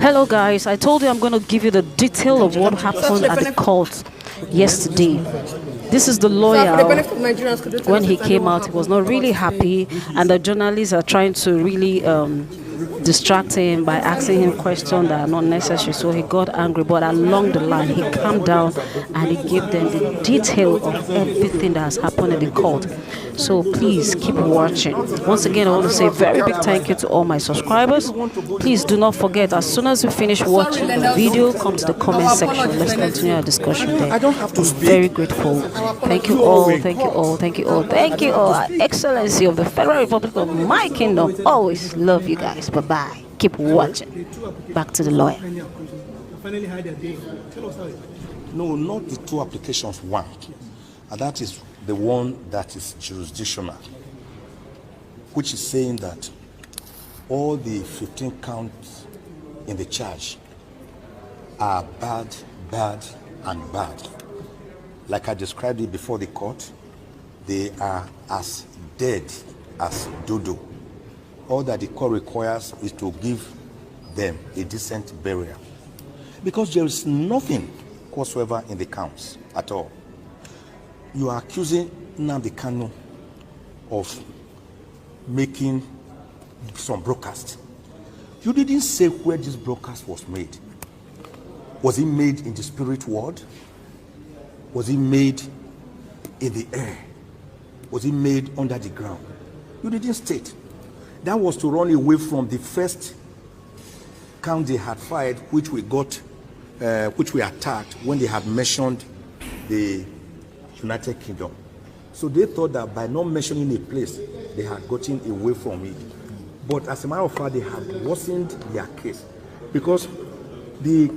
Hello guys, I told you I'm going to give you the detail of what happened at the court yesterday. This is the lawyer. When he came out, he was not really happy, and the journalists are trying to really distract him by asking him questions that are not necessary. So he got angry, but along the line he calmed down and he gave them the detail of everything that has happened in the court. So please keep watching. Once again, I want to say a very big thank you to all my subscribers. Please do not forget, as soon as you finish watching the video, come to the comment section. Let's continue our discussion there. I'm very grateful. Thank you all, thank you all, thank you all, thank you all. Excellency of the Federal Republic of my kingdom. Always love you guys. Bye-bye. Keep watching. Back to the lawyer. No, not the two applications, one. And that is the one that is jurisdictional, which is saying that all the 15 counts in the charge are bad, and bad. Like I described it before the court, they are as dead as dodo. All that the court requires is to give them a decent burial, because there is nothing whatsoever in the counts at all. You are accusing Nnamdi Kanu of making some broadcast. You didn't say where this broadcast was made. Was it made in the spirit world? Was it made in the air? Was it made under the ground? You didn't state. That was to run away from the first count they had fired, which we attacked when they had mentioned the United Kingdom. So they thought that by not mentioning a place, they had gotten away from it. But as a matter of fact, they had worsened their case, because the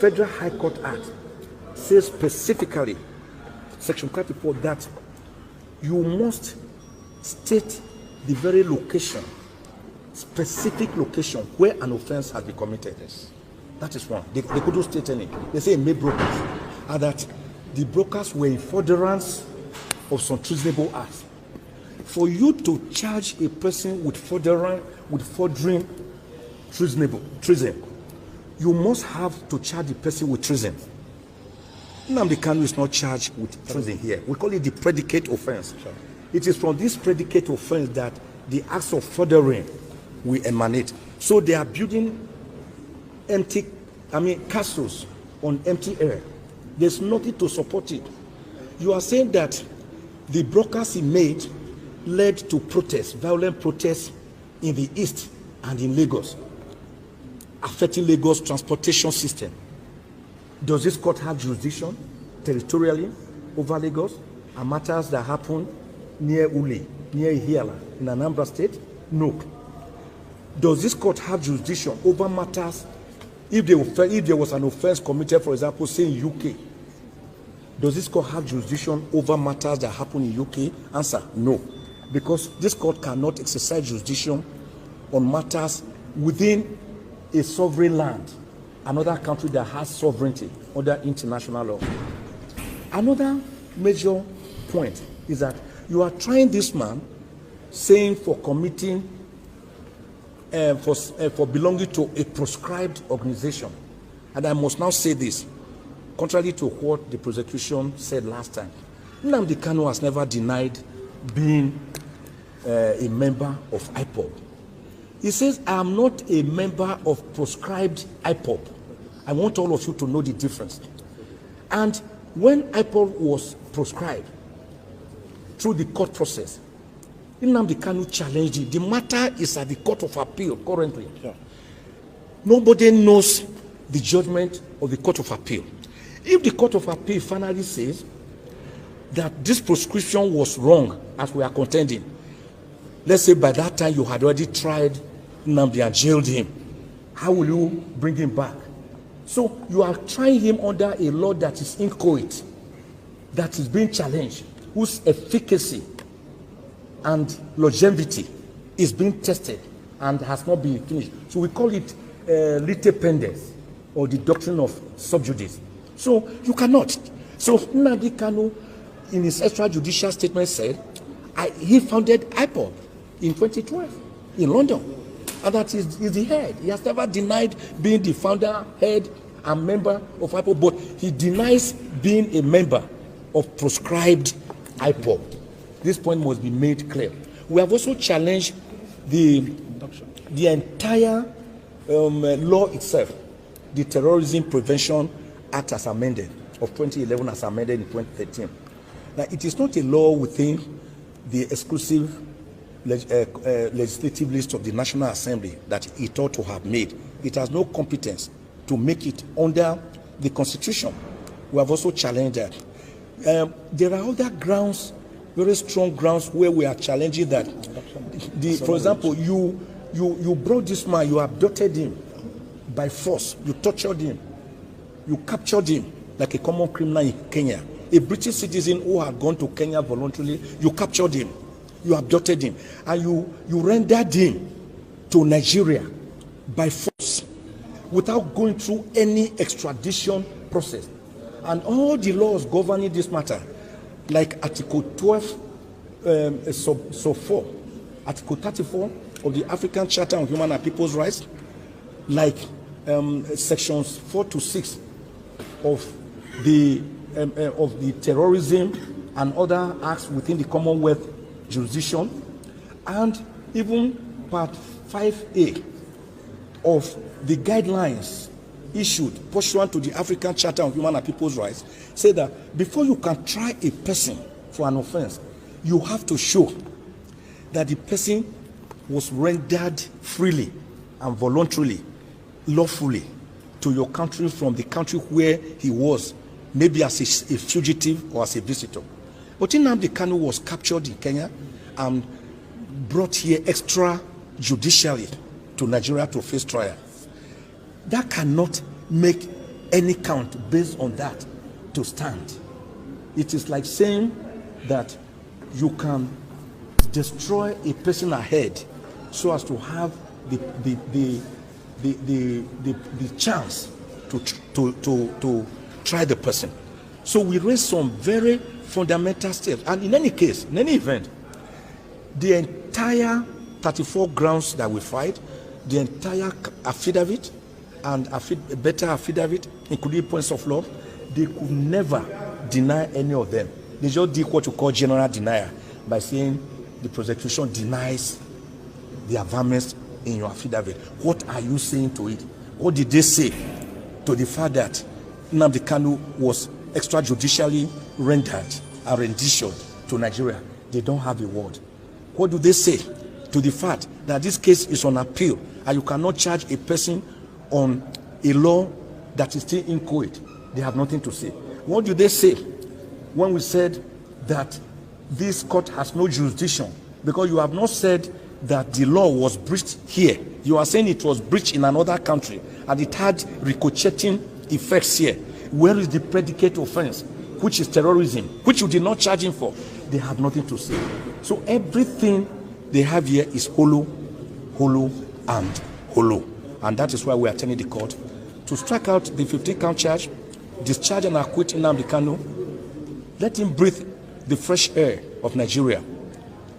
Federal High Court Act says specifically, Section 34, that you must state the very location, specific location where an offense has been committed. That is one. They couldn't state any. They say made brokers, and that the brokers were in furtherance of some treasonable acts. For you to charge a person with furthering treason, you must have to charge the person with treason. Nnamdi Kanu is not charged with treason here. We call it the predicate offense. Sure. It is from this predicate offense that the acts of furthering will emanate. So they are building castles on empty air. There's nothing to support it. You are saying that the broadcast he made led to protests, violent protests in the east and in Lagos, affecting Lagos' transportation system. Does this court have jurisdiction territorially over Lagos and matters that happen near Uli, near Ihiala, in Anambra State? No. Does this court have jurisdiction over matters if there was an offense committed, for example, say in UK? Does this court have jurisdiction over matters that happen in UK? Answer, no. Because this court cannot exercise jurisdiction on matters within a sovereign land, another country that has sovereignty under international law. Another major point is that you are trying this man, saying for committing, for belonging to a proscribed organization. And I must now say this, contrary to what the prosecution said last time. Nnamdi Kanu has never denied being a member of IPOB. He says, I am not a member of proscribed IPOB. I want all of you to know the difference. And when IPOB was proscribed through the court process, Nnamdi Kanu challenged it. The matter is at the Court of Appeal currently. Yeah. Nobody knows the judgment of the Court of Appeal. If the Court of Appeal finally says that this proscription was wrong, as we are contending, let's say by that time you had already tried Nnamdi and jailed him, how will you bring him back? So you are trying him under a law that is inchoate, that is being challenged, whose efficacy and longevity is being tested and has not been finished. So we call it lite pendens, or the doctrine of sub judice. So you cannot. So Nnamdi Kanu, in his extrajudicial statement, said he founded IPOB in 2012 in London. and that is the head. He has never denied being the founder, head, and member of IPOB, but he denies being a member of proscribed IPOB. This point must be made clear. We have also challenged the entire law itself, the Terrorism Prevention Act as amended of 2011 as amended in 2013. Now, it is not a law within the exclusive legislative list of the National Assembly that it ought to have made. It has no competence to make it under the Constitution. We have also challenged that. There are other grounds, very strong grounds, where we are challenging that. For example, you brought this man, you abducted him by force, you tortured him, you captured him like a common criminal in Kenya. A British citizen who had gone to Kenya voluntarily, you captured him, you abducted him, and you rendered him to Nigeria by force without going through any extradition process. And all the laws governing this matter, like Article 12, sub 4, Article 34 of the African Charter on Human and People's Rights, like sections 4 to 6 of the terrorism and other acts within the Commonwealth jurisdiction, and even Part 5A of the guidelines issued pursuant to the African Charter on Human and People's Rights, say that before you can try a person for an offense, you have to show that the person was rendered freely and voluntarily, lawfully, to your country from the country where he was, maybe as a fugitive or as a visitor. But Nnamdi Kanu was captured in Kenya and brought here extrajudicially to Nigeria to face trial. That cannot make any count based on that to stand. It is like saying that you can destroy a person ahead so as to have the chance to try the person. So we raise some very fundamental steps, and in any case, in any event, the entire 34 grounds that we fight, the entire affidavit and better affidavit, including points of law, they could never deny any of them. They just did what you call general denial by saying the prosecution denies the affirmance in your affidavit. What are you saying to it? What did they say to the fact that Nnamdi Kanu was extrajudicially rendered and renditioned to Nigeria? They don't have a word. What do they say to the fact that this case is on appeal and you cannot charge a person on a law that is still inchoate? They have nothing to say. What do they say when we said that this court has no jurisdiction? Because you have not said that the law was breached here. You are saying it was breached in another country and it had ricocheting effects here. Where is the predicate offense, which is terrorism, which you did not charge him for? They have nothing to say. So everything they have here is hollow, hollow, and hollow. And that is why we are telling the court to strike out the 15-count charge, discharge and acquit Nnamdi Kanu, let him breathe the fresh air of Nigeria,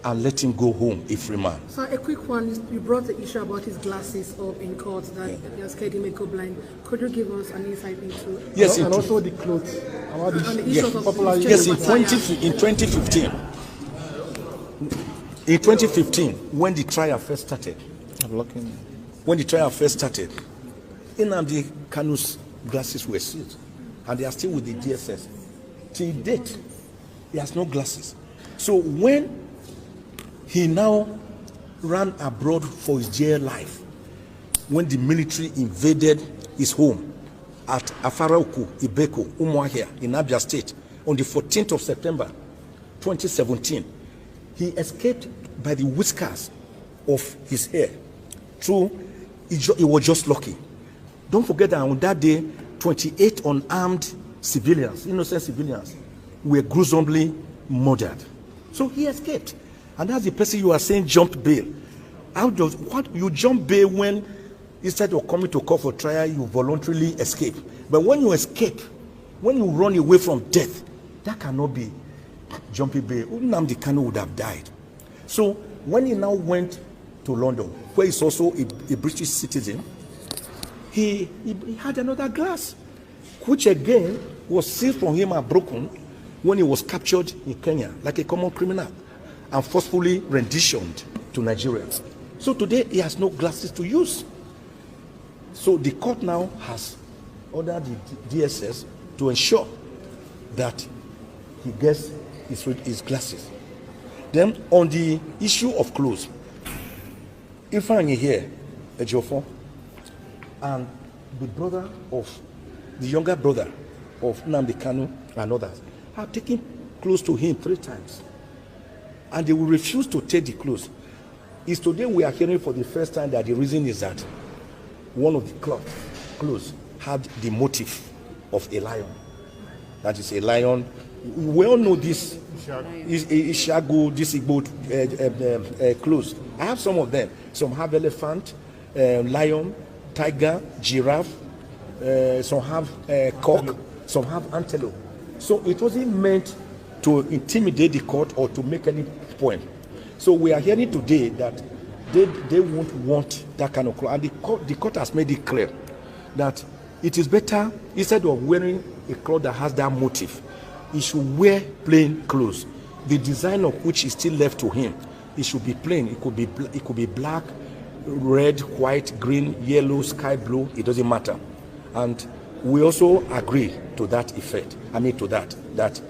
and let him go home a free man. So a quick one, you brought the issue about his glasses up in court that you're scared he may go blind. Could you give us an insight into? Yes, and also the clothes. Yes, in 2015. In 2015, when the trial first started, Nnamdi Kanu's glasses were seized, and they are still with the DSS. Till date, he has no glasses. So when he now ran abroad for his dear life, when the military invaded his home at Afaraoku, Ibeko, Umuahia in Abia State on the 14th of September 2017, he escaped by the whiskers of his hair. True, he was just lucky. Don't forget that on that day, 28 unarmed civilians, innocent civilians, were gruesomely murdered. So he escaped. And that's the person you are saying jumped bail. What you jump bail when instead of coming to court for trial, you voluntarily escape. But when you escape, when you run away from death, that cannot be jumping bail. Nnamdi Kanu would have died. So when he now went to London, where he's also a British citizen, he had another glass, which again was seized from him and broken when he was captured in Kenya like a common criminal and forcefully renditioned to Nigeria. So today he has no glasses to use. So the court now has ordered the DSS to ensure that he gets his glasses. Then on the issue of clothes, if I'm here, Ejiofor, and the younger brother of Nnamdi Kanu and others have taken clothes to him 3 times, and they will refuse to take the clothes. It's today we are hearing for the first time that the reason is that one of the clothes had the motif of a lion. That is a lion. We all know this Ishago, this Igbo clothes. I have some of them. Some have elephant, lion, tiger, giraffe. Some have cock. Some have antelope. So it wasn't meant to intimidate the court or to make any point. So we are hearing today that they won't want that kind of cloth. And the court has made it clear that it is better, instead of wearing a cloth that has that motif, he should wear plain clothes. The design of which is still left to him, it should be plain. It could be black, red, white, green, yellow, sky blue. It doesn't matter. And we also agree to that effect. That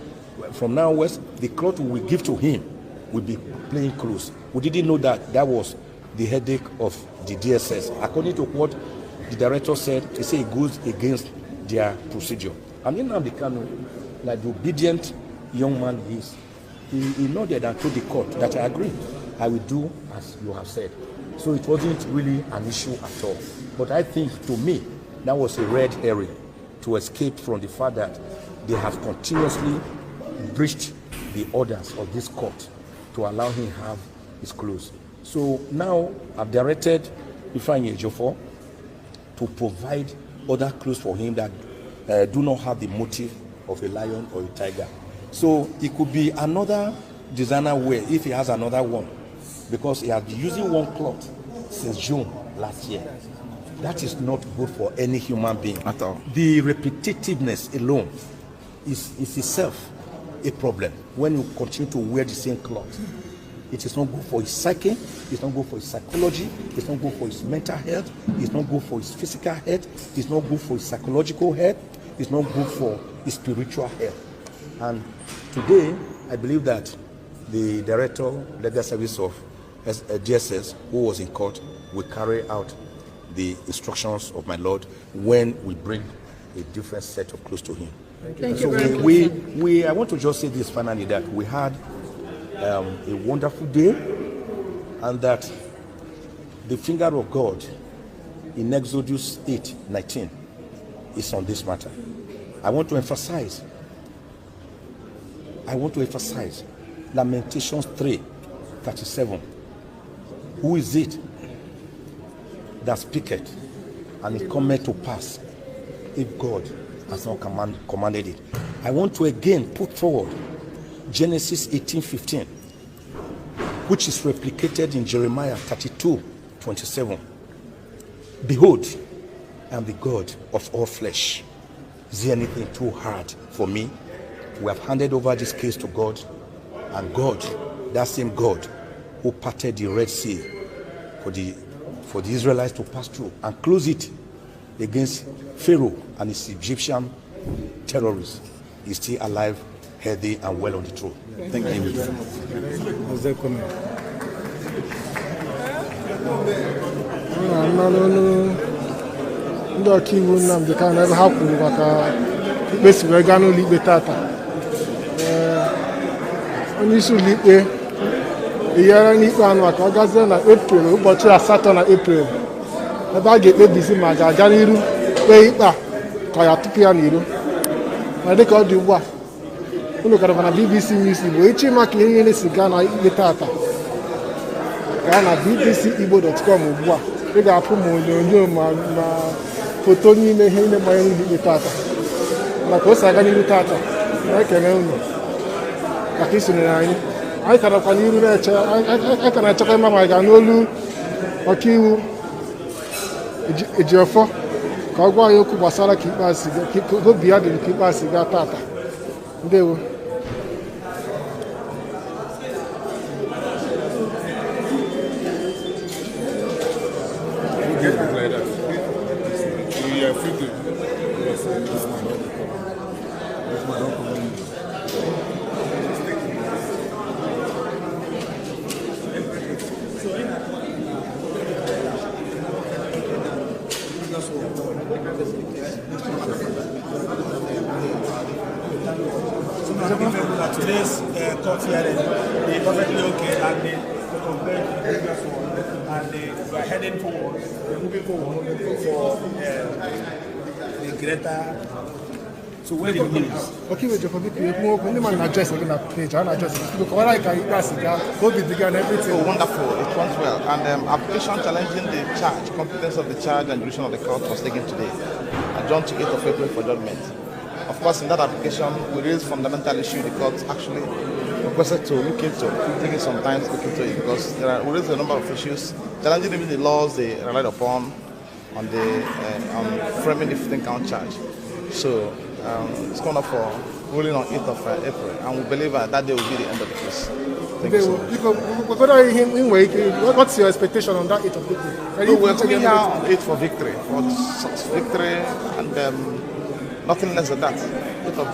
from now onwards, the cloth we give to him will be plain clothes. We didn't know that was the headache of the DSS. According to what the director said, he said it goes against their procedure. And Nnamdi Kanu, like the obedient young man he is, he nodded and told the court that I agree. I will do as you have said. So it wasn't really an issue at all. But I think, to me, that was a red herring to escape from the fact that they have continuously breached the orders of this court to allow him to have his clothes. So now I've directed Ifeanyi Ejiofor to provide other clothes for him that do not have the motif of a lion or a tiger. So it could be another designer wear if he has another one, because he has been using one cloth since June last year. That is not good for any human being at all. The repetitiveness alone is itself a problem when you continue to wear the same cloth. It is not good for his psyche, it's not good for his psychology, it's not good for his mental health, it's not good for his physical health, it's not good for his psychological health, it's not good for his spiritual health. And today, I believe that the Director, Legal Service of DSS, who was in court, will carry out the instructions of my Lord when we bring a different set of clothes to him. Thank so you. I want to just say this finally, that we had a wonderful day, and that the finger of God in Exodus 8:19 is on this matter. I want to emphasize Lamentations 3:37. Who is it that speaketh, and it cometh to pass, if God has not commanded it? I want to again put forward Genesis 18:15, which is replicated in Jeremiah 32:27. Behold, I am the God of all flesh. Is there anything too hard for me? We have handed over this case to God, and God, that same God who parted the Red Sea for the Israelites to pass through and close it against Pharaoh and his Egyptian terrorists, is still alive, healthy, and well on the throne. Thank you. Ndị ọkaiwu Nnamdi Kanu ebe ha kwuru maka ikpe si wee gaa n'ụlọ ikpe tata, onye isi ụlọ ikpe enyere n'ikpe anụ maka ọ gazie na Eprel, ụbọchị 8 na Eprel, ebe a ga-ekpebizi ma ga-aga n'iru kpee ikpe a ka ya tupu ya n'iru. Ma dịka ọ dị ugbu a, unu gara na BBC News Igbo echi maka ihe niile si gaa na ikpe tata, gaa na bbcigbo.com ugbu a, ị ga-afụ ma onyonyo ma foto niile ihe niile gbanyere ikpe tata, maka o si aga n'iru tata. Na-ekele unu maka isonyere anyị. Anyị karakwa n'iru na-echekwa ịma ma ga n'olu ọkaiwu Ejiofor ka ọ gwa anyị okwu gbasara ka ikpe asị ga obi ya dịrị ka ikpe asị ga tata. Ndewo. Today's court hearing is perfectly okay, and they compare to the previous one, and they are heading forward, moving forward for the greater. So where the news? Okay, we just for people who only address again at page and address because what I can pass it down, COVID began everything. Oh, wonderful! It went well, and application challenging the charge, competence of the charge, and jurisdiction of the court was taken today, adjourned to 8th of April for judgment. Of course, in that application, we raised fundamental issue the court actually requested to look into, taking some time to look into it because we raised a number of issues, challenging even the laws they relied upon on framing the 15-count charge. So it's coming up for ruling on 8th of April, and we believe that day will be the end of the case. Thank you so much. What's your expectation on that 8th of April? We're coming here on 8th for victory, and nothing less than that. 8th of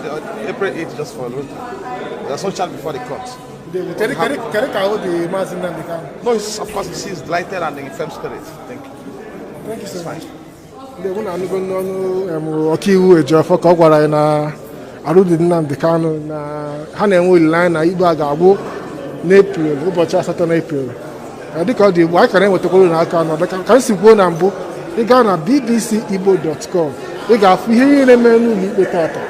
April 8th just for victory. There's no charge before the court. No, it's, of course, he's delighted and in firm spirit. Thank you. Thank you so much. Ọkaiwu Ejiofor ka ọ gwara anyị na arụdị Nnamdi Kanu na ha na-enwe olileanya na ikpe a ga-agwụ n'Epril, ụbọchị 8 n'Epril. Dịka ọ dị Igbo, anyị ka na-enwetakwara n'aka nọ ka m si kwuo na mbụ, ị gaa na bbcigbo.com ị ga-afụ ihe niile mere n'ụlọ ikpe tata.